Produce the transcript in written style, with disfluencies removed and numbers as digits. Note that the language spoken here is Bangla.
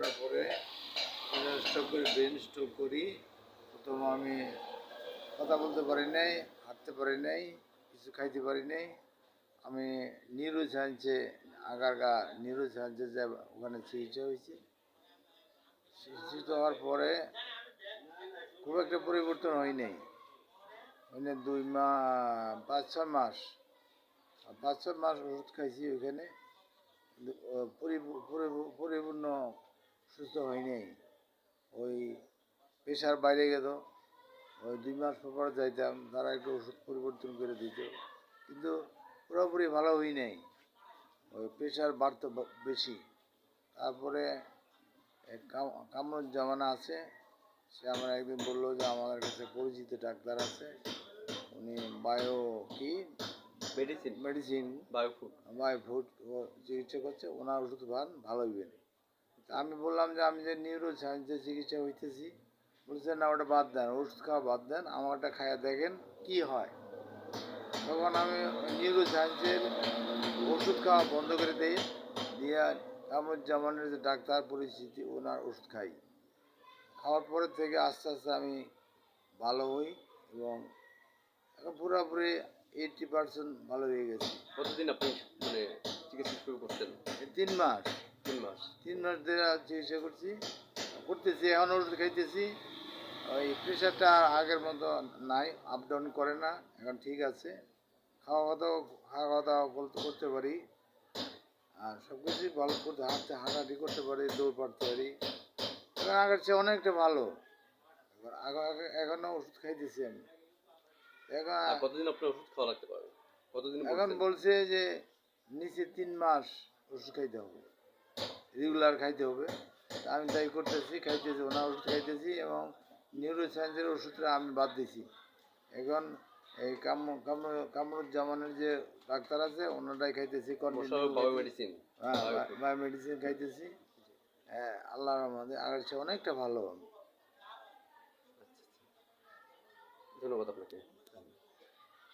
করার পরে স্ট্রোক করি, ব্রেন স্ট্রোক করি। প্রথম আমি কথা বলতে পারি নাই, হাঁটতে পারি নাই, কিছু খাইতে পারি নাই। আমি নিউরো সায়েন্সে আগারগা নিউরো সায়েন্সে যা ওখানে চিকিৎসা হয়েছি। চিকিৎসিত হওয়ার পরে খুব একটা পরিবর্তন হয় নাই। ওখানে 5-6 মাস 5-6 মাস ওষুধ খাইছি ওইখানে, কিন্তু পরিপূর্ণ সুস্থ হয় নাই। ওই প্রেশার বাইরে গেল, ওই 2 মাস পর যাইতাম, তারা একটু ওষুধ পরিবর্তন করে দিত, কিন্তু পুরোপুরি ভালো হই নাই। ওই প্রেশার বাড়তো বেশি। তারপরে কামরুজ্জামান আছে, সে আমার একদিন বললো যে আমার কাছে পরিচিত ডাক্তার আছে, উনি মেডিসিন বায়োফুড ও চিকিৎসা করছে, ওনার ওষুধ খান ভালো হইবেন। আমি বললাম যে আমি যে নিউরো সায়েন্সে চিকিৎসা হইতেছি, বলছে না ওটা বাদ দেন, ওষুধ খাওয়া বাদ দেন, আমারটা খাইয়া দেখেন কি হয়। তখন আমি নিউরো সায়েন্সের ওষুধ খাওয়া বন্ধ করে দিই, দিয়ে কামরুজ্জামানের যে ডাক্তার পরিচিতি ওনার ওষুধ খাই। খাওয়ার পরের থেকে আস্তে আস্তে আমি ভালো হই এবং এখন পুরোপুরি 80% ভালো হয়ে গেছি। কতদিন আপনি মানে চিকিৎসা শুরু করছেন? 3 মাস 3 মাস 3 মাস ধরে চিকিৎসা করতেছি, এখন ওষুধ খাইতেছি। ওই প্রেশারটা আগের মতো নাই, আপ ডাউন করে না, এখন ঠিক আছে। খাওয়া দাওয়া করতে পারি, আর সব কিছুই ভালো করতে, হাঁটাহাঁটি করতে পারি, দৌড় পারতে পারি। এখন আগের চেয়ে অনেকটা ভালো। এখনো ওষুধ খাইতেছি আমি। কতদিন আপনার ওষুধ খাওয়া লাগতে পারে? কতদিন এখন বলছে যে নিচে 3 মাস ওষুধ খাইতে হবে, রেগুলার খাইতে হবে। আমি তাই করতেছি, খাইতেছি, ওনার ওষুধ খাইতেছি এবং নিউরো সায়েন্সের ওষুধটা আমি বাদ দিছি। এখন এই কামরুজ্জামানের যে ডাক্তার আছে ওনারাই খাইতেছি, বায়োমেডিসিন খাইতেছি। হ্যাঁ, আল্লাহর রহমতে আগের চেয়ে অনেকটা ভালো। ধন্যবাদ আপনাকে।